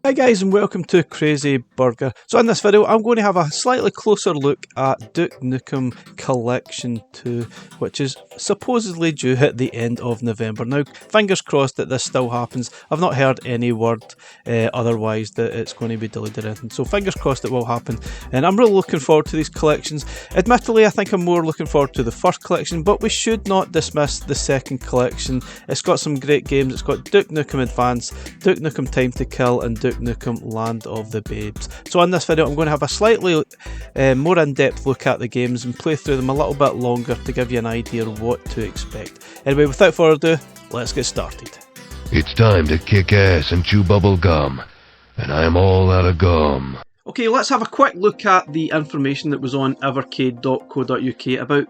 Hi guys and welcome to Crazy Burger. So in this video I'm going to have a slightly closer look at Duke Nukem Collection 2, which is supposedly due at the end of November. Now fingers crossed that this still happens. I've not heard any word otherwise that it's going to be delayed or anything, so fingers crossed it will happen, and I'm really looking forward to these collections. Admittedly I think I'm more looking forward to the first collection, but we should not dismiss the second collection. It's got some great games. It's got Duke Nukem Advance, Duke Nukem Time to Kill and Duke Nukem Land of the Babes. So in this video I'm going to have a slightly more in-depth look at the games and play through them a little bit longer to give you an idea of what to expect. Anyway, without further ado, let's get started. It's time to kick ass and chew bubble gum, and I'm all out of gum. Okay, let's have a quick look at the information that was on Evercade.co.uk about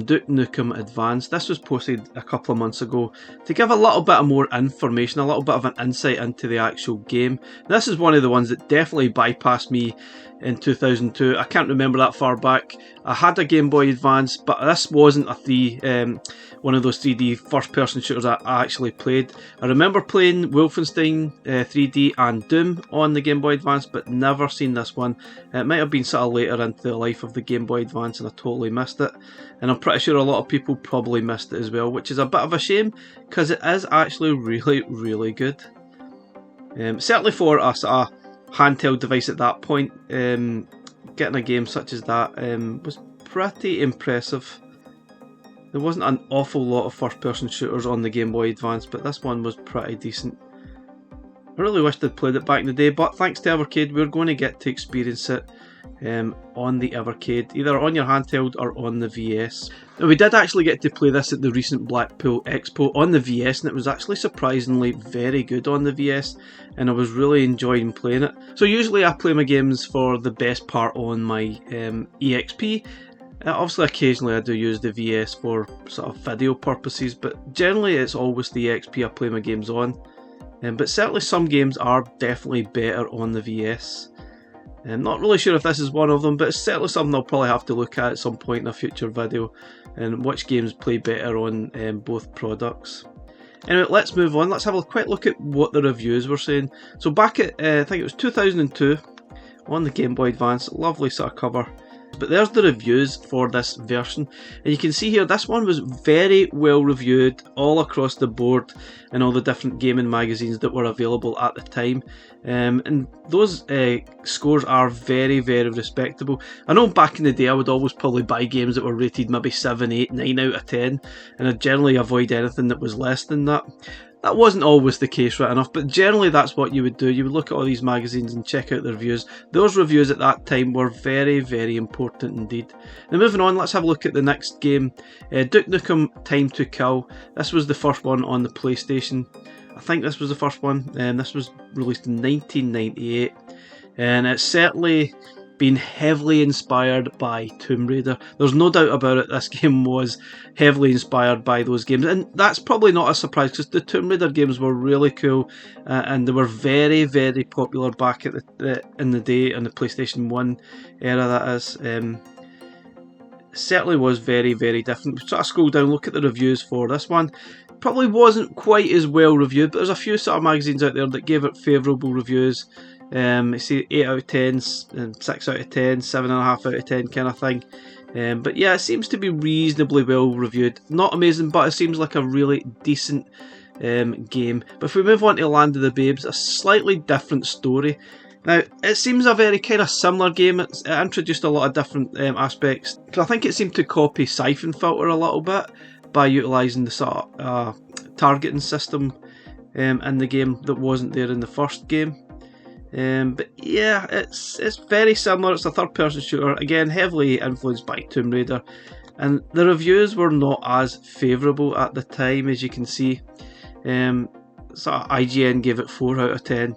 Duke Nukem Advance. This was posted a couple of months ago to give a little bit of more information, a little bit of an insight into the actual game. This is one of the ones that definitely bypassed me in 2002. I can't remember that far back. I had a Game Boy Advance, but this wasn't one of those 3D first-person shooters I actually played. I remember playing Wolfenstein 3D and Doom on the Game Boy Advance, but never seen this one. It might have been sort of later into the life of the Game Boy Advance and I totally missed it. And I'm pretty sure a lot of people probably missed it as well, which is a bit of a shame because it is actually really, really good. Certainly for a sort of handheld device at that point, getting a game such as that was pretty impressive. There wasn't an awful lot of first-person shooters on the Game Boy Advance, but this one was pretty decent. I really wished I'd played it back in the day, but thanks to Evercade we're going to get to experience it on the Evercade, either on your handheld or on the VS. Now, we did actually get to play this at the recent Blackpool Expo on the VS, and it was actually surprisingly very good on the VS, and I was really enjoying playing it. So usually I play my games for the best part on my EXP. Obviously occasionally I do use the VS for sort of video purposes, but generally it's always the EXP I play my games on. But certainly some games are definitely better on the VS. I'm not really sure if this is one of them, but it's certainly something I'll probably have to look at some point in a future video, and which games play better on both products. Anyway, let's move on. Let's have a quick look at what the reviews were saying. So back at, I think it was 2002, on the Game Boy Advance, lovely sort of cover. But there's the reviews for this version, and you can see here this one was very well reviewed all across the board in all the different gaming magazines that were available at the time, and those scores are very, very respectable. I know back in the day I would always probably buy games that were rated maybe 7, 8, 9 out of 10, and I'd generally avoid anything that was less than that. That wasn't always the case right enough, but generally that's what you would do. You would look at all these magazines and check out the reviews. Those reviews at that time were very, very important indeed. Now moving on, let's have a look at the next game. Duke Nukem Time to Kill. This was the first one on the PlayStation. I think this was the first one, and this was released in 1998. And it's certainly been heavily inspired by Tomb Raider. There's no doubt about it, this game was heavily inspired by those games, and that's probably not a surprise because the Tomb Raider games were really cool, and they were very, very popular back at in the day on the PlayStation 1 era, that is. Certainly was very, very different. Sort of scroll down, look at the reviews for this one. Probably wasn't quite as well reviewed, but there's a few sort of magazines out there that gave it favourable reviews. I see 8 out of 10, 6 out of 10, 7.5 out of 10 kind of thing. But yeah, it seems to be reasonably well reviewed. Not amazing, but it seems like a really decent game. But if we move on to Land of the Babes, a slightly different story. Now, it seems a very kind of similar game. It introduced a lot of different aspects. So I think it seemed to copy Siphon Filter a little bit by utilising the sort of targeting system in the game that wasn't there in the first game. But yeah, it's very similar. It's a third-person shooter, again heavily influenced by Tomb Raider, and the reviews were not as favourable at the time, as you can see. So IGN gave it 4 out of 10.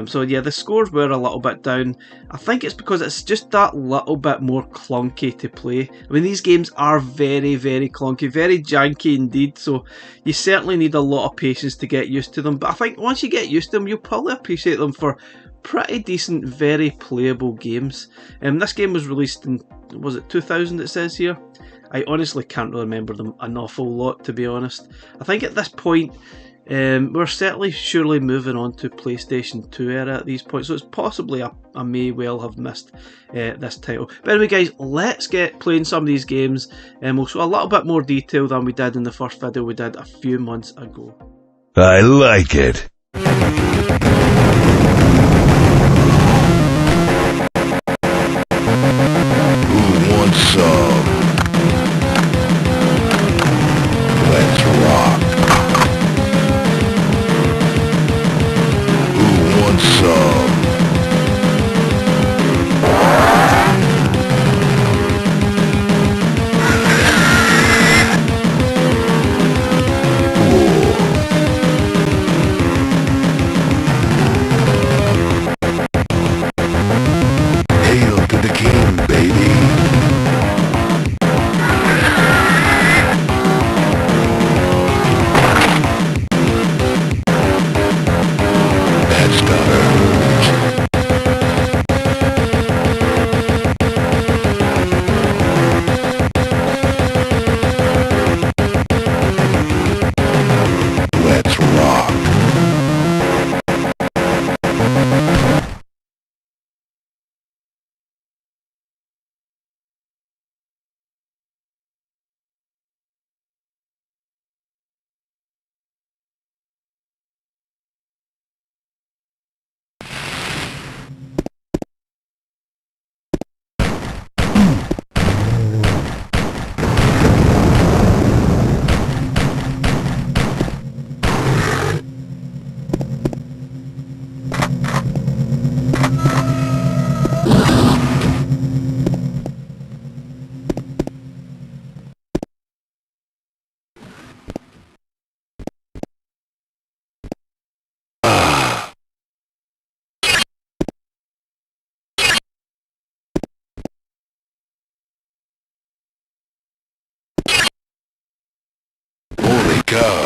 So yeah, the scores were a little bit down. I think it's because it's just that little bit more clunky to play. I mean, these games are very, very clunky, very janky indeed, so you certainly need a lot of patience to get used to them. But I think once you get used to them, you'll probably appreciate them for pretty decent, very playable games. This game was released in, was it 2000 it says here? I honestly can't really remember them an awful lot, to be honest. I think at this point, We're certainly surely moving on to PlayStation 2 era at these points, so it's possibly I may well have missed this title. But anyway, guys, let's get playing some of these games, and we'll show a little bit more detail than we did in the first video we did a few months ago. I like it. Who wants some? Let's rock. Who wants some? Hail to the king, baby. That's gotta hurt. Let's rock. Holy cow.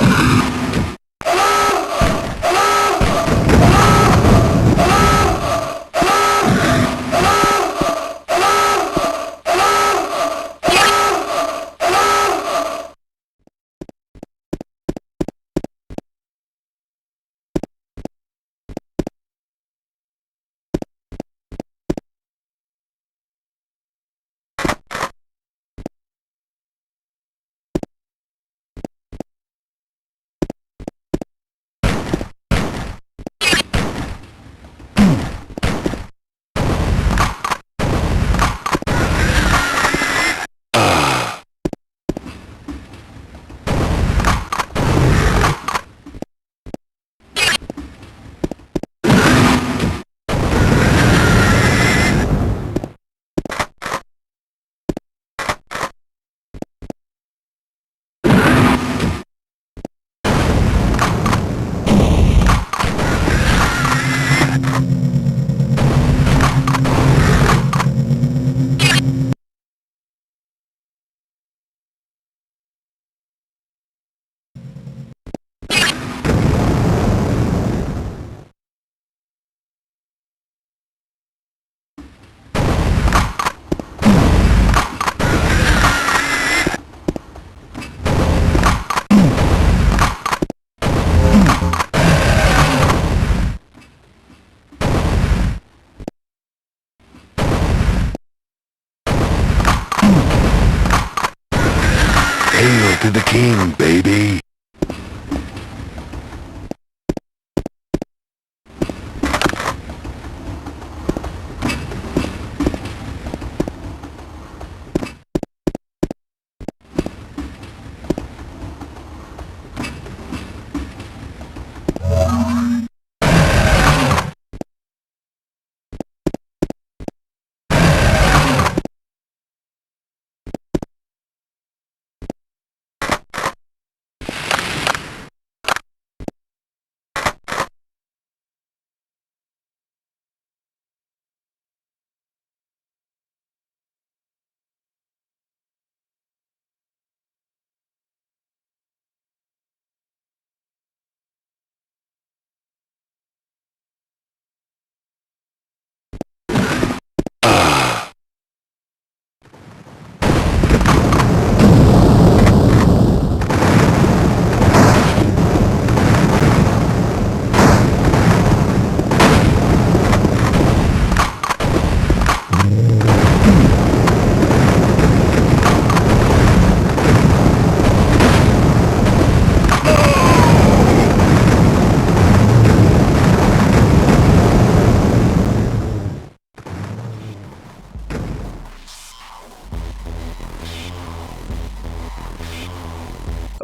Hail to the king, baby.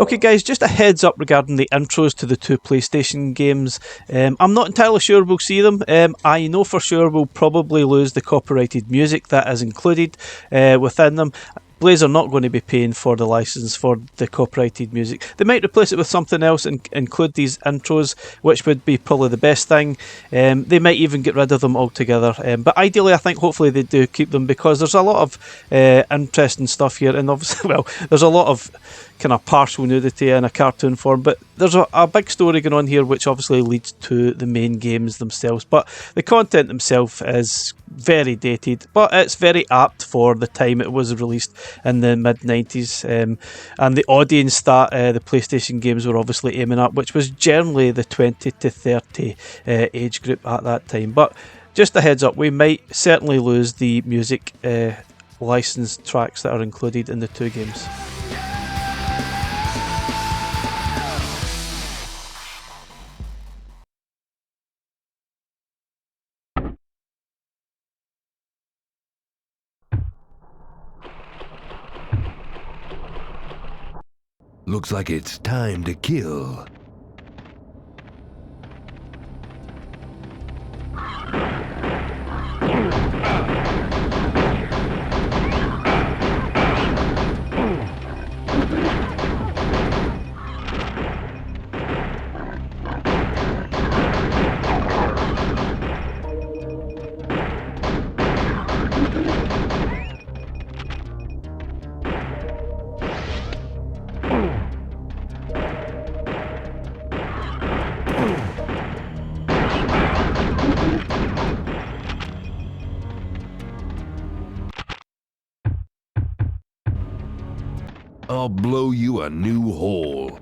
Okay guys, just a heads up regarding the intros to the 2 PlayStation games. I'm not entirely sure we'll see them. I know for sure we'll probably lose the copyrighted music that is included within them. Blaze are not going to be paying for the license for the copyrighted music. They might replace it with something else and include these intros, which would be probably the best thing. They might even get rid of them altogether. But ideally, I think hopefully they do keep them, because there's a lot of interesting stuff here. And obviously, well, there's a lot of kind of partial nudity in a cartoon form, but there's a big story going on here, which obviously leads to the main games themselves. But the content themselves is very dated, but it's very apt for the time it was released in the mid-90s, and the audience that the PlayStation games were obviously aiming at, which was generally the 20 to 30 age group at that time. But just a heads up, we might certainly lose the music licensed tracks that are included in the 2 games. Looks like it's time to kill. I'll blow you a new hole.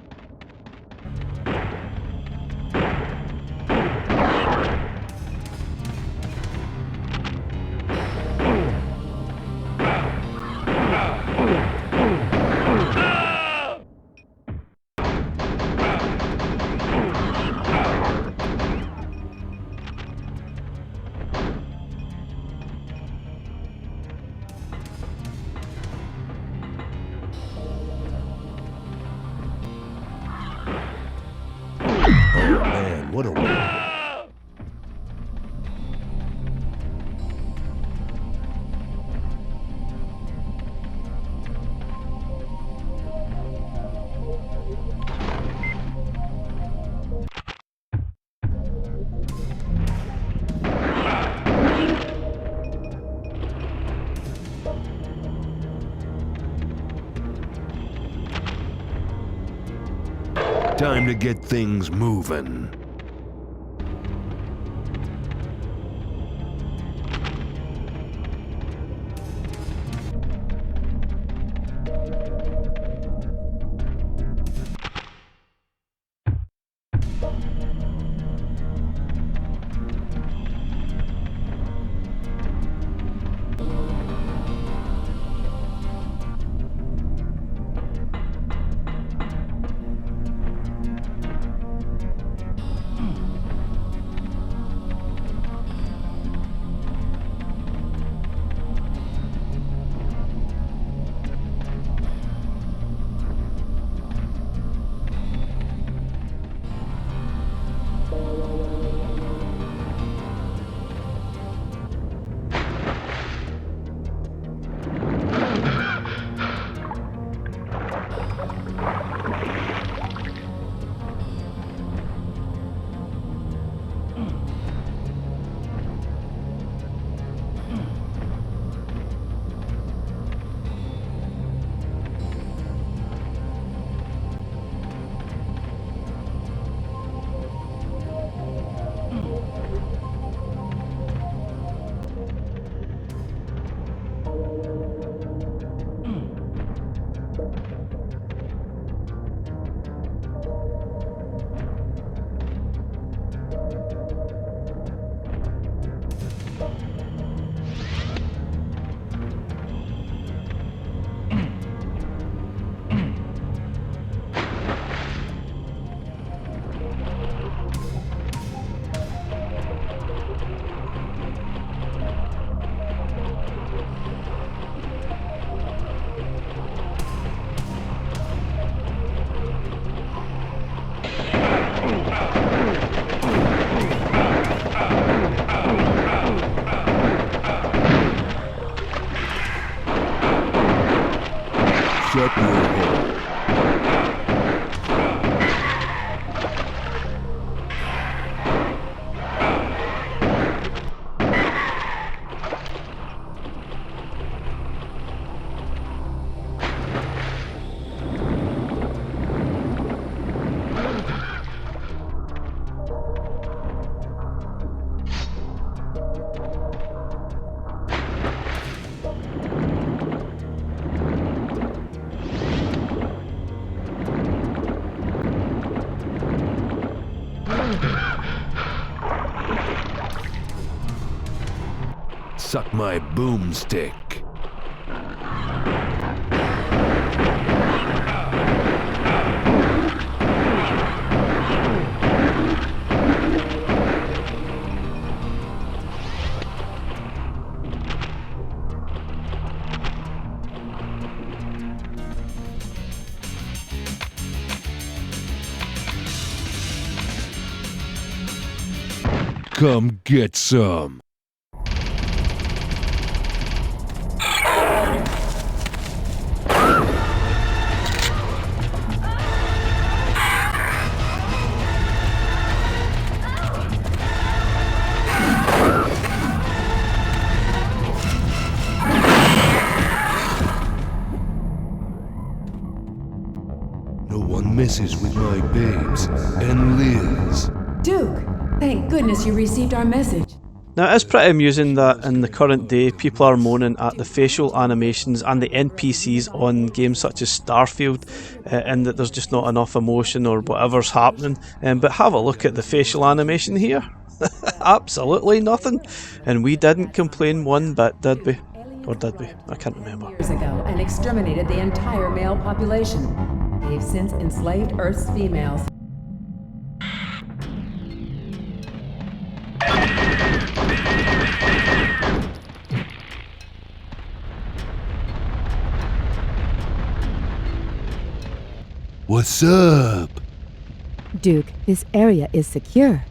Oh man, what a... Time to get things moving. suck my boomstick. Come get some. No one messes with my babes and Liz. Duke, thank goodness you received our message. Now, it is pretty amusing that in the current day people are moaning at the facial animations and the NPCs on games such as Starfield, and that there's just not enough emotion or whatever's happening. But have a look at the facial animation here. Absolutely nothing. And we didn't complain one bit, did we? Or did we? I can't remember. Years ago, and exterminated the entire male population. They've since enslaved Earth's females. What's up? Duke, this area is secure.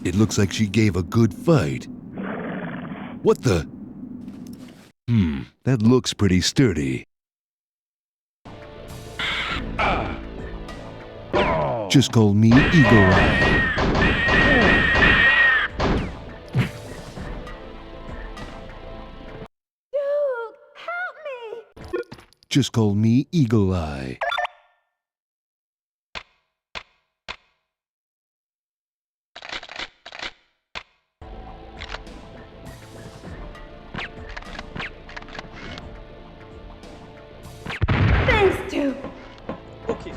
It looks like she gave a good fight. What the? That looks pretty sturdy. Just call me Eagle Eye. Duke, help me! Just call me Eagle Eye. Thanks, Duke. Okay.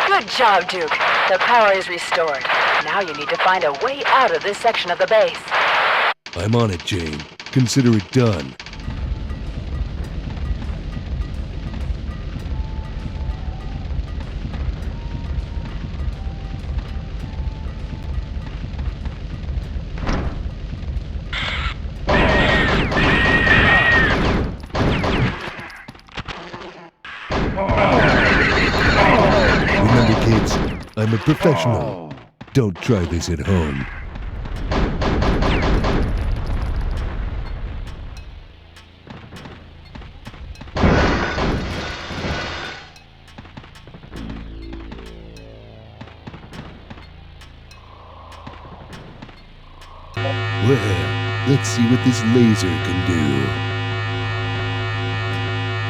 Good job, Duke. The power is restored. Now you need to find a way out of this section of the base. I'm on it, Jane. Consider it done. Remember, kids, I'm a professional. Don't try this at home. Well, let's see what this laser can do.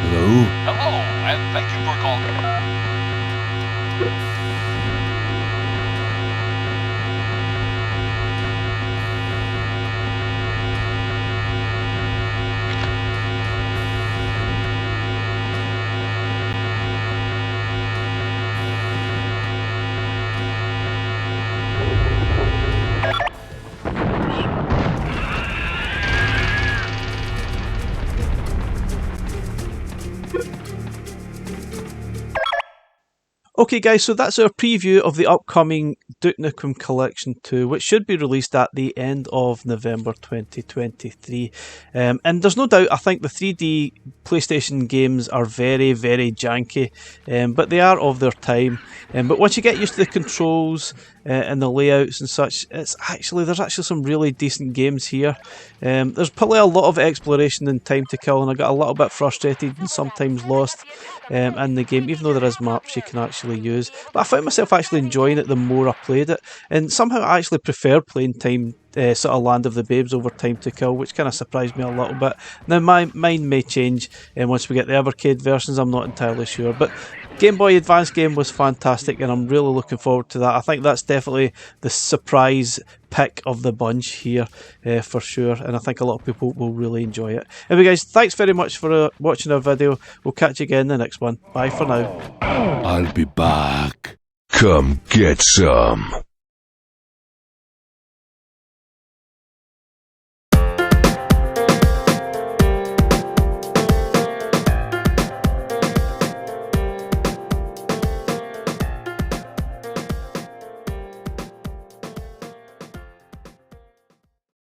Hello? Hello, and thank you for calling. Okay guys, so that's our preview of the upcoming Duke Nukem Collection 2, which should be released at the end of November 2023. And there's no doubt, I think the 3D PlayStation games are very, very janky, but they are of their time. But once you get used to the controls and the layouts and such, there's actually some really decent games here. There's probably a lot of exploration and time to kill, and I got a little bit frustrated and sometimes lost in the game, even though there is maps you can actually use. But I found myself actually enjoying it the more I played it, and somehow I actually prefer playing sort of Land of the Babes over Time to Kill, which kind of surprised me a little bit. Now my mind may change once we get the Evercade versions, I'm not entirely sure, but Game Boy Advance game was fantastic, and I'm really looking forward to that. I think that's definitely the surprise pick of the bunch here for sure, and I think a lot of people will really enjoy it. Anyway guys, thanks very much for watching our video. We'll catch you again in the next one. Bye for now. I'll be back. Come get some.